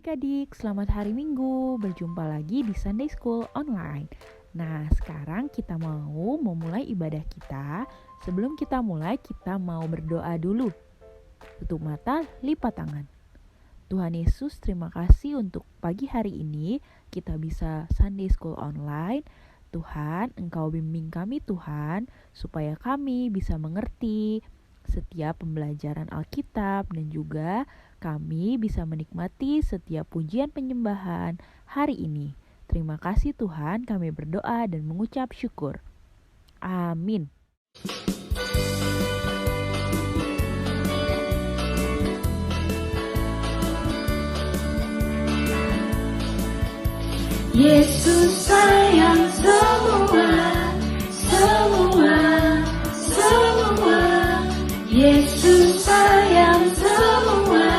adik-adik, selamat hari Minggu. Berjumpa lagi di Sunday School Online. Nah, sekarang kita mau memulai ibadah kita. Sebelum kita mulai, kita mau berdoa dulu. Tutup mata, lipat tangan. Tuhan Yesus, terima kasih untuk pagi hari ini kita bisa Sunday School Online. Tuhan, Engkau bimbing kami Tuhan, supaya kami bisa mengerti setiap pembelajaran Alkitab dan juga kami bisa menikmati setiap pujian penyembahan hari ini. Terima kasih Tuhan, kami berdoa dan mengucap syukur. Amin. Yesus sayang semua. Yesus sayang semua.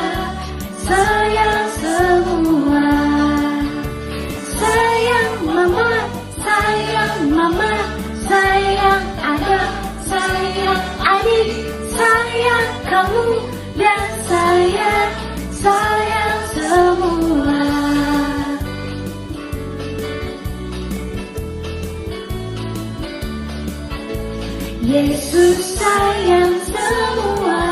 Sayang mama, sayang ada, sayang adik, sayang kamu dan sayang semua. Yesus sayang semua.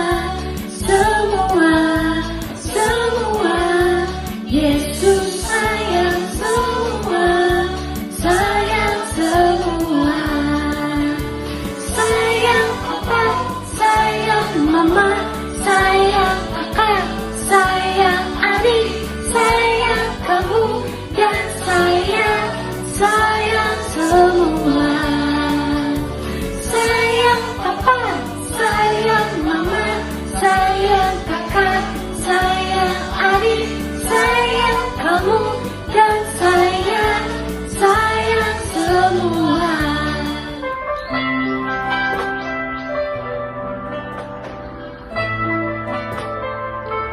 Yesus sayang semua. Sayang papa, sayang mama, sayang kakak, sayang adik, sayang kamu dan sayang semua. Sayang papa, sayang mama, sayang kakak, sayang adik, sayang kamu dan sayang semua.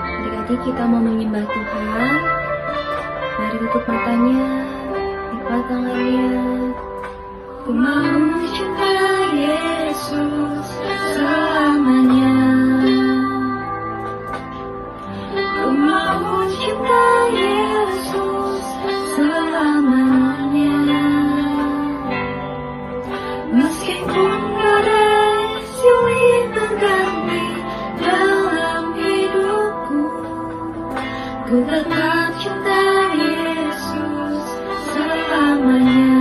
Adik-adik, kita mau menyembah Tuhan. Mari tutup matanya, lipat tangannya. Ku mau cinta Yesus selamanya. Ku mau cinta Yesus selamanya. Meskipun badai silih berganti dalam hidupku, ku tetap cinta Yesus selamanya.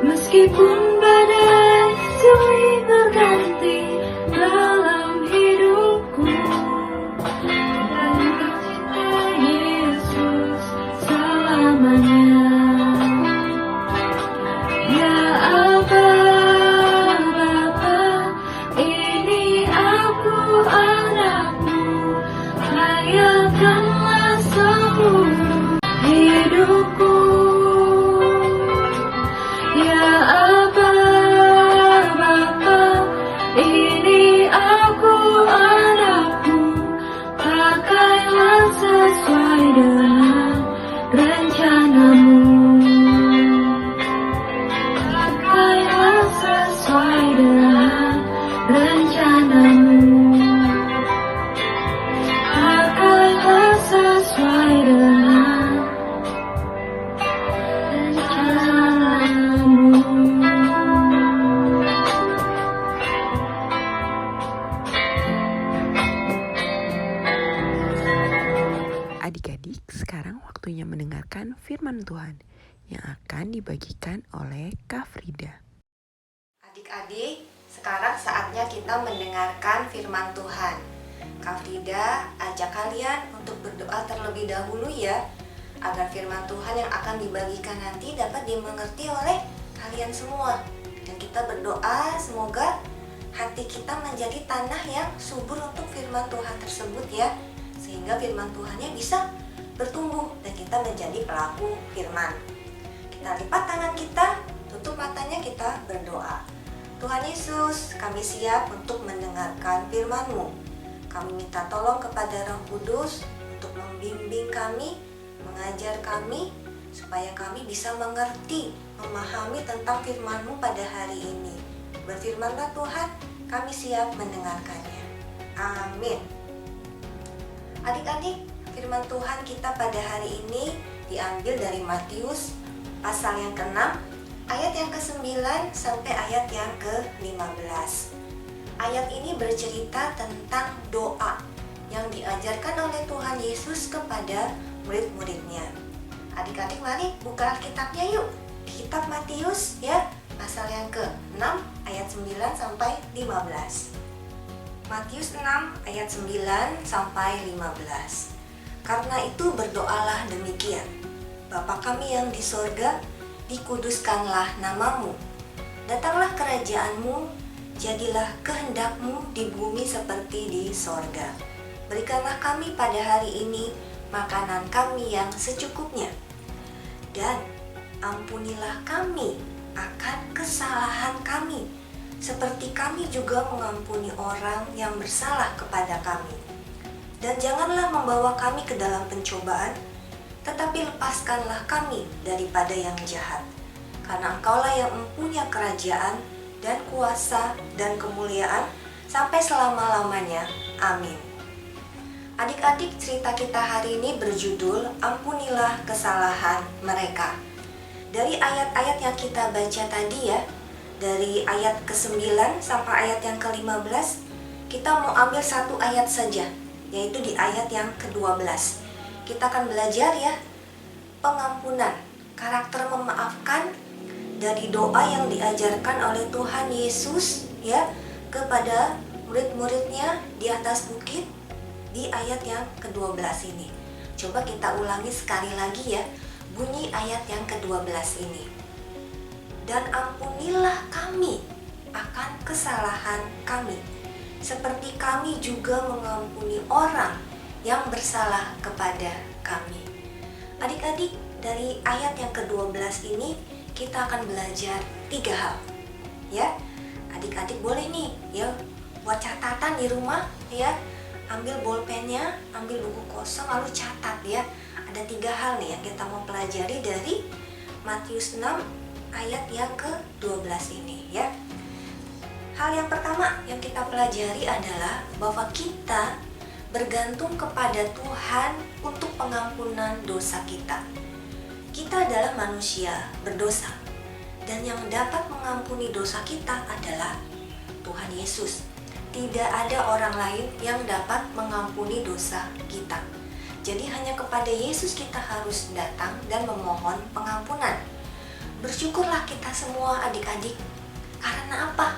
Meskipun badai silih berganti dalam hidupku, tetap cinta Yesus selamanya. Ya Aba, Bapa, ini aku anakmu, layakanlah seluruh hidupku. Ya Aba, Bapa, ini aku anakmu, pakailah sesuai dengan rencanamu. Pakailah sesuai dengan rencanamu. Pakailah sesuai dengan rencanamu. Adik-adik, sekarang waktunya mendengarkan firman Tuhan yang akan dibagikan oleh Kak Frida. Adik-adik, sekarang saatnya kita mendengarkan firman Tuhan. Kak Frida ajak kalian untuk berdoa terlebih dahulu ya, agar firman Tuhan yang akan dibagikan nanti dapat dimengerti oleh kalian semua. Dan kita berdoa semoga hati kita menjadi tanah yang subur untuk firman Tuhan tersebut ya, sehingga firman Tuhannya bisa bertumbuh dan kita menjadi pelaku firman. Kita lipat tangan kita, tutup matanya, kita berdoa. Tuhan Yesus, kami siap untuk mendengarkan firman-Mu. Kami minta tolong kepada Roh Kudus untuk membimbing kami, mengajar kami, supaya kami bisa mengerti, memahami tentang firman-Mu pada hari ini. Berfirmanlah Tuhan, kami siap mendengarkannya. Amin. Adik-adik, firman Tuhan kita pada hari ini diambil dari Matius pasal yang ke-6, ayat yang ke-9 sampai ayat yang ke-15. Ayat ini bercerita tentang doa yang diajarkan oleh Tuhan Yesus kepada murid-muridnya. Adik-adik mari buka Alkitabnya yuk. Kitab Matius ya, pasal yang ke-6 ayat 9 sampai 15. Matius 6 ayat 9 sampai 15. Karena itu berdoalah demikian. Bapa kami yang di sorga, dikuduskanlah namamu. Datanglah kerajaan-Mu, jadilah kehendak-Mu di bumi seperti di sorga. Berikanlah kami pada hari ini makanan kami yang secukupnya. Dan ampunilah kami akan kesalahan kami, seperti kami juga mengampuni orang yang bersalah kepada kami. Dan janganlah membawa kami ke dalam pencobaan, tetapi lepaskanlah kami daripada yang jahat. Karena Engkaulah yang mempunyai kerajaan dan kuasa dan kemuliaan sampai selama-lamanya. Amin. Adik-adik, cerita kita hari ini berjudul Ampunilah Kesalahan Mereka. Dari ayat-ayat yang kita baca tadi ya, dari ayat ke-9 sampai ayat yang ke-15, kita mau ambil satu ayat saja, yaitu di ayat yang ke-12. Kita akan belajar ya, pengampunan, karakter memaafkan dari doa yang diajarkan oleh Tuhan Yesus ya kepada murid-muridnya di atas bukit di ayat yang ke-12 ini. Coba kita ulangi sekali lagi ya, bunyi ayat yang ke-12 ini. Dan ampunilah kami akan kesalahan kami, seperti kami juga mengampuni orang yang bersalah kepada kami. Adik-adik, dari ayat yang ke-12 ini kita akan belajar 3 hal. Ya, adik-adik boleh nih ya buat catatan di rumah ya. Ambil bolpennya, ambil buku kosong, lalu catat ya. Ada 3 hal nih yang kita mau pelajari dari Matius 6 ayat yang ke-12 ini ya. Hal yang pertama yang kita pelajari adalah bahwa kita bergantung kepada Tuhan untuk pengampunan dosa kita. Kita adalah manusia berdosa, dan yang dapat mengampuni dosa kita adalah Tuhan Yesus. Tidak ada orang lain yang dapat mengampuni dosa kita. Jadi hanya kepada Yesus kita harus datang dan memohon pengampunan. Bersyukurlah kita semua adik-adik. Karena apa?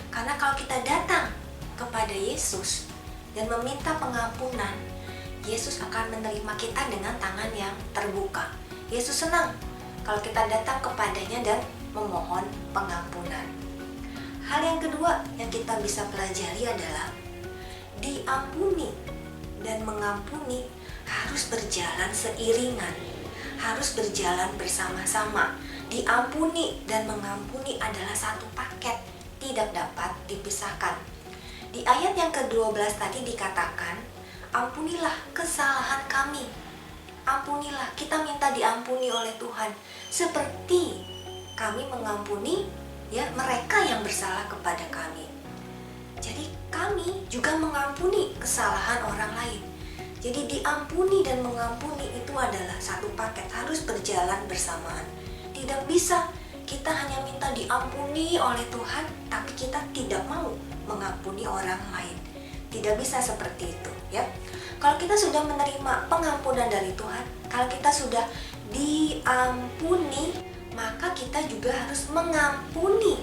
Karena kalau kita datang kepada Yesus dan meminta pengampunan, Yesus akan menerima kita dengan tangan yang terbuka. Yesus senang kalau kita datang kepadanya dan memohon pengampunan. Hal yang kedua yang kita bisa pelajari adalah diampuni dan mengampuni harus berjalan seiringan, harus berjalan bersama-sama. Diampuni dan mengampuni adalah satu paket, tidak dapat dipisahkan. Di ayat yang ke-12 tadi dikatakan, ampunilah kesalahan kami. Ampunilah, kita minta diampuni oleh Tuhan seperti kami mengampuni ya mereka yang bersalah kepada kami. Jadi kami juga mengampuni kesalahan orang lain. Jadi diampuni dan mengampuni itu adalah satu paket, harus berjalan bersamaan. Tidak bisa kita hanya minta diampuni oleh Tuhan, tapi kita tidak mau mengampuni orang lain. Tidak bisa seperti itu ya. Kalau kita sudah menerima pengampunan dari Tuhan, kalau kita sudah diampuni, maka kita juga harus mengampuni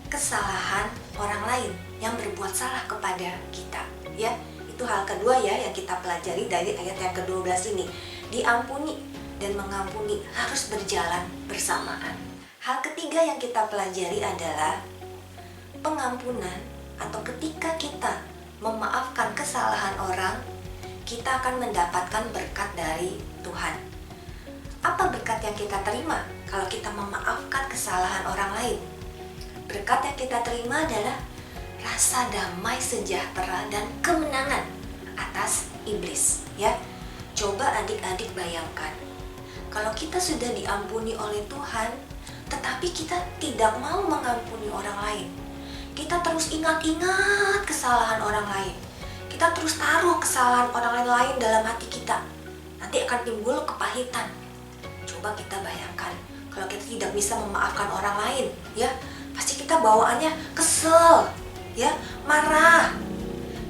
kesalahan orang lain yang berbuat salah kepada kita ya. Itu hal kedua ya yang kita pelajari dari ayat yang ke-12 ini. Diampuni dan mengampuni harus berjalan bersamaan. Hal ketiga yang kita pelajari adalah pengampunan, atau ketika kita memaafkan kesalahan orang, kita akan mendapatkan berkat dari Tuhan. Apa berkat yang kita terima kalau kita memaafkan kesalahan orang lain? Berkat yang kita terima adalah rasa damai, sejahtera, dan kemenangan atas iblis, ya. Coba adik-adik bayangkan, kalau kita sudah diampuni oleh Tuhan, tetapi kita tidak mau mengampuni orang lain. Kita terus ingat-ingat kesalahan orang lain. Kita terus taruh kesalahan orang lain dalam hati kita. Nanti akan timbul kepahitan. Coba kita bayangkan, kalau kita tidak bisa memaafkan orang lain, ya, pasti kita bawaannya kesel, ya, marah.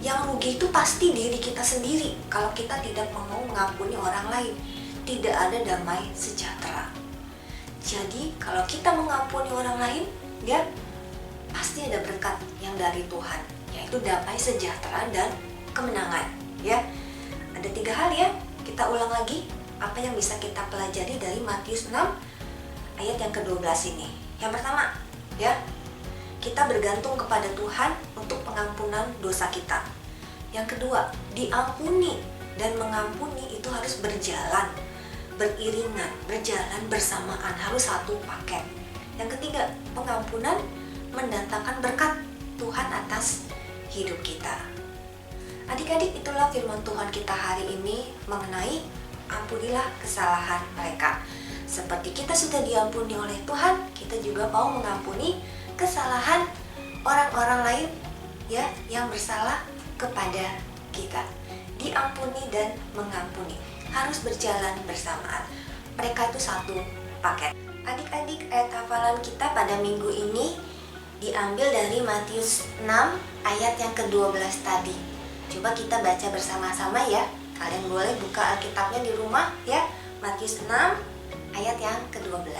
Yang rugi itu pasti diri kita sendiri kalau kita tidak mau mengampuni orang lain. Tidak ada damai sejahtera. Jadi kalau kita mengampuni orang lain, ya, pasti ada berkat yang dari Tuhan, yaitu damai sejahtera dan kemenangan, ya. Ada 3 hal, ya. Kita ulang lagi apa yang bisa kita pelajari dari Matius 6 ayat yang ke-12 ini. Yang pertama, ya, kita bergantung kepada Tuhan untuk pengampunan dosa kita. Yang kedua, diampuni dan mengampuni itu harus berjalan, beriringan, berjalan bersamaan, harus satu paket. Yang ketiga, pengampunan mendatangkan berkat Tuhan atas hidup kita. Adik-adik, itulah firman Tuhan kita hari ini mengenai ampunilah kesalahan mereka. Seperti kita sudah diampuni oleh Tuhan, kita juga mau mengampuni kesalahan orang-orang lain, ya, yang bersalah kepada kita. Diampuni dan mengampuni harus berjalan bersamaan. Mereka itu satu paket. Adik-adik, ayat hafalan kita pada minggu ini diambil dari Matius 6 ayat yang ke-12 tadi. Coba kita baca bersama-sama, ya. Kalian boleh buka Alkitabnya di rumah, ya. Matius 6 ayat yang ke-12.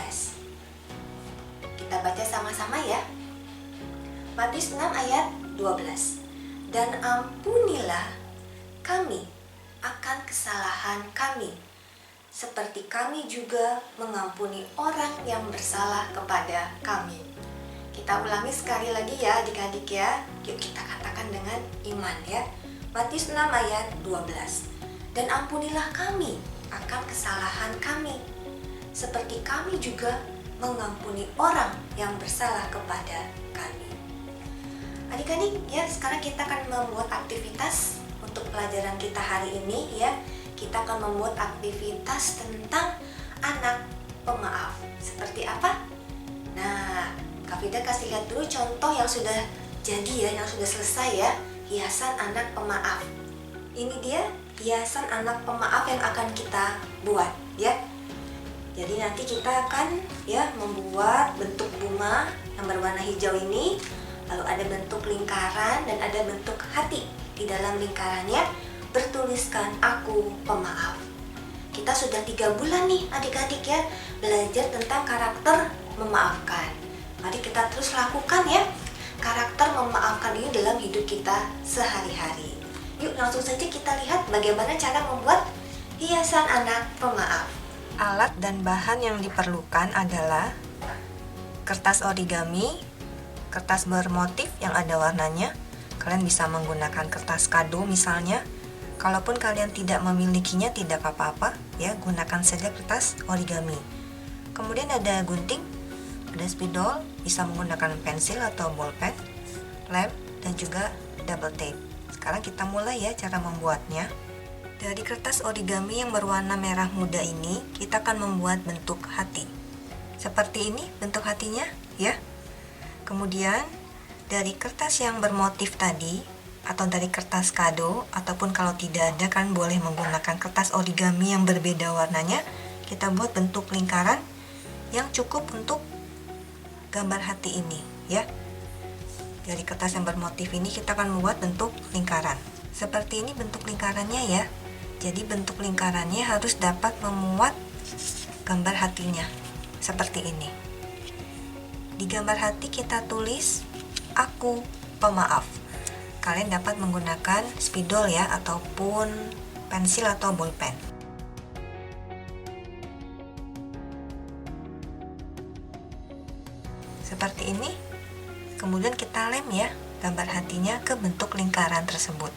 Kita baca sama-sama, ya. Matius 6 ayat 12. Dan ampunilah kami akan kesalahan kami, seperti kami juga mengampuni orang yang bersalah kepada kami. Kita ulangi sekali lagi, ya adik-adik, ya. Yuk kita katakan dengan iman, ya. Matius 6 ayat 12. Dan ampunilah kami akan kesalahan kami, seperti kami juga mengampuni orang yang bersalah kepada kami. Adik-adik, ya, sekarang kita akan membuat aktivitas untuk pelajaran kita hari ini, ya. Kita akan membuat aktivitas tentang anak pemaaf. Seperti apa? Nah, Kak Frida kasih lihat dulu contoh yang sudah jadi, ya, yang sudah selesai, ya. Hiasan anak pemaaf. Ini dia hiasan anak pemaaf yang akan kita buat, ya. Jadi nanti kita akan, ya, membuat bentuk bunga yang berwarna hijau ini. Lalu ada bentuk lingkaran dan ada bentuk hati. Di dalam lingkarannya bertuliskan aku pemaaf. Kita sudah 3 bulan nih adik-adik, ya, belajar tentang karakter memaafkan. Mari kita terus lakukan, ya, karakter memaafkan ini dalam hidup kita sehari-hari. Yuk langsung saja kita lihat bagaimana cara membuat hiasan anak pemaaf. Alat dan bahan yang diperlukan adalah kertas origami, kertas bermotif yang ada warnanya. Kalian bisa menggunakan kertas kado misalnya. Kalaupun kalian tidak memilikinya, tidak apa-apa, ya, gunakan saja kertas origami. Kemudian ada gunting, ada spidol, bisa menggunakan pensil atau bolpen, lem, dan juga double tape. Sekarang kita mulai, ya, cara membuatnya. Dari kertas origami yang berwarna merah muda ini, kita akan membuat bentuk hati. Seperti ini bentuk hatinya, ya. Kemudian dari kertas yang bermotif tadi, atau dari kertas kado, ataupun kalau tidak ada kan boleh menggunakan kertas origami yang berbeda warnanya, kita buat bentuk lingkaran yang cukup untuk gambar hati ini, ya. Dari kertas yang bermotif ini kita akan membuat bentuk lingkaran. Seperti ini bentuk lingkarannya, ya. Jadi bentuk lingkarannya harus dapat memuat gambar hatinya. Seperti ini. Di gambar hati kita tulis aku pemaaf. Kalian dapat menggunakan spidol, ya, ataupun pensil atau bolpen. Seperti ini. Kemudian kita lem, ya, gambar hatinya ke bentuk lingkaran tersebut.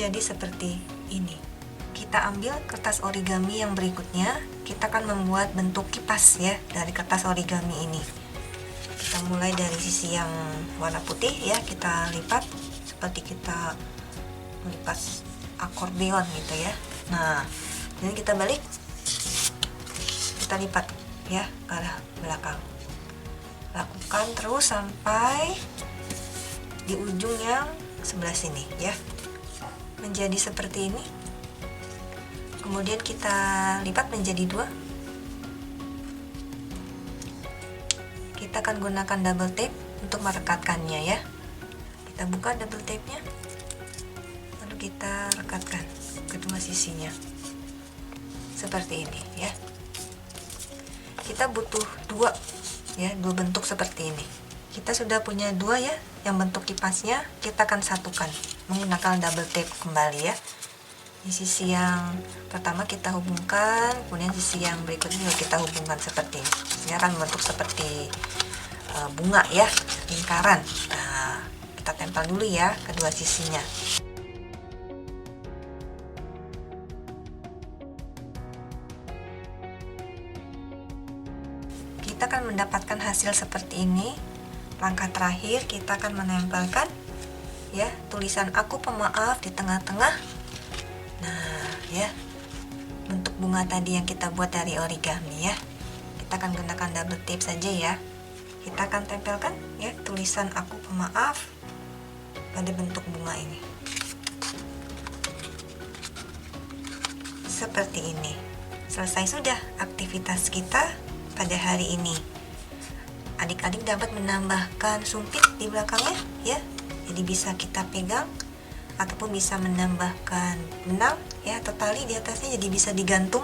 menjadi seperti ini. Kita ambil kertas origami yang berikutnya, kita akan membuat bentuk kipas ya dari kertas origami ini. Kita mulai dari sisi yang warna putih ya, kita lipat seperti kita melipat akordeon gitu ya. Nah, ini kita balik, kita lipat ya ke arah belakang. Lakukan terus sampai di ujung yang sebelah sini ya, menjadi seperti ini. Kemudian kita lipat menjadi 2. Kita akan gunakan double tape untuk merekatkannya ya. Kita buka double tape-nya, lalu kita rekatkan kedua sisinya seperti ini ya. Kita butuh 2 ya, 2 bentuk seperti ini. Kita sudah punya 2 ya, yang bentuk kipasnya kita akan satukan menggunakan double tape kembali ya. Di sisi yang pertama kita hubungkan, kemudian sisi yang berikutnya juga kita hubungkan seperti ini. Ini akan membentuk seperti bunga ya, lingkaran. Nah, kita tempel dulu ya kedua sisinya. Kita akan mendapatkan hasil seperti ini. Langkah terakhir kita akan menempelkan ya tulisan aku pemaaf di tengah-tengah. Nah ya, bentuk bunga tadi yang kita buat dari origami ya, kita akan gunakan double tape saja ya. Kita akan tempelkan ya tulisan aku pemaaf pada bentuk bunga ini seperti ini. Selesai sudah aktivitas kita pada hari ini. Adik-adik dapat menambahkan sumpit di belakangnya ya, jadi bisa kita pegang ataupun bisa menambahkan benang ya atau tali di atasnya, jadi bisa digantung.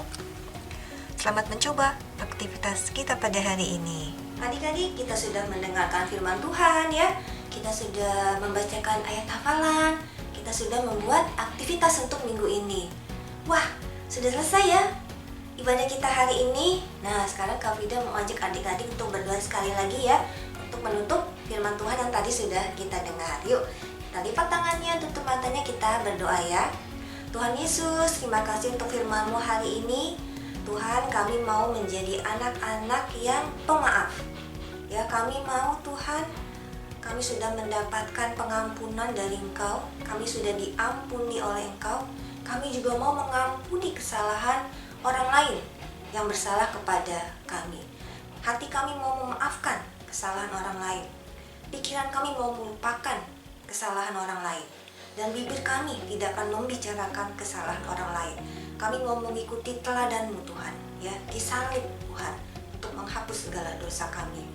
Selamat mencoba aktivitas kita pada hari ini. Adik-adik, kita sudah mendengarkan firman Tuhan ya, kita sudah membacakan ayat hafalan, kita sudah membuat aktivitas untuk minggu ini. Wah, sudah selesai ya ibadah kita hari ini. Nah, sekarang Kak Frida mau ajak adik-adik untuk berdoa sekali lagi ya, untuk menutup firman Tuhan yang tadi sudah kita dengar. Yuk, kita lipat tangannya, tutup matanya, kita berdoa ya. Tuhan Yesus, terima kasih untuk firman-Mu hari ini. Tuhan, kami mau menjadi anak-anak yang pemaaf. Ya, kami mau Tuhan, kami sudah mendapatkan pengampunan dari Engkau, kami sudah diampuni oleh Engkau. Kami juga mau mengampuni kesalahan orang lain yang bersalah kepada kami. Hati kami mau memaafkan kesalahan orang lain. Pikiran kami mau melupakan kesalahan orang lain. Dan bibir kami tidak akan membicarakan kesalahan orang lain. Kami mau mengikuti teladan-Mu Tuhan, ya, disalib Tuhan untuk menghapus segala dosa kami.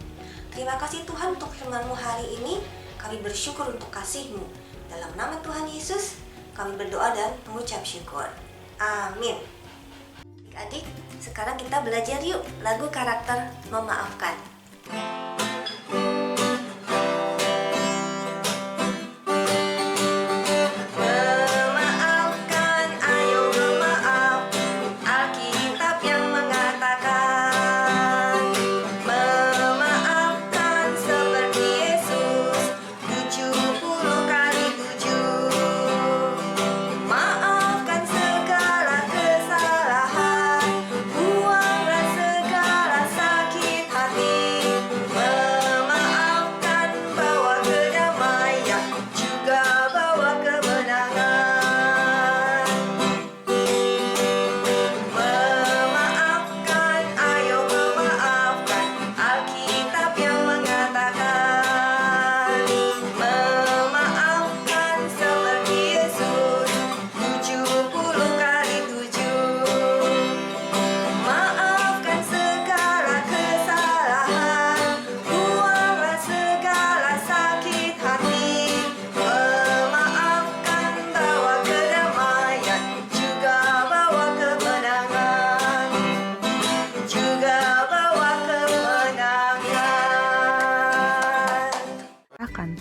Terima kasih Tuhan untuk firman-Mu hari ini. Kami bersyukur untuk kasih-Mu. Dalam nama Tuhan Yesus, kami berdoa dan mengucap syukur. Amin. Adik-adik, sekarang kita belajar yuk lagu karakter memaafkan.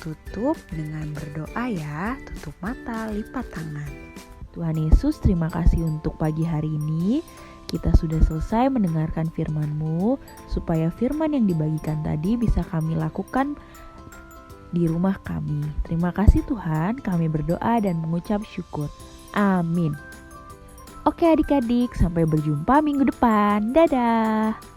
Tutup dengan berdoa ya, tutup mata, lipat tangan. Tuhan Yesus, terima kasih untuk pagi hari ini. Kita sudah selesai mendengarkan firman-Mu, supaya firman yang dibagikan tadi bisa kami lakukan di rumah kami. Terima kasih Tuhan, kami berdoa dan mengucap syukur. Amin. Oke adik-adik, sampai berjumpa minggu depan. Dadah.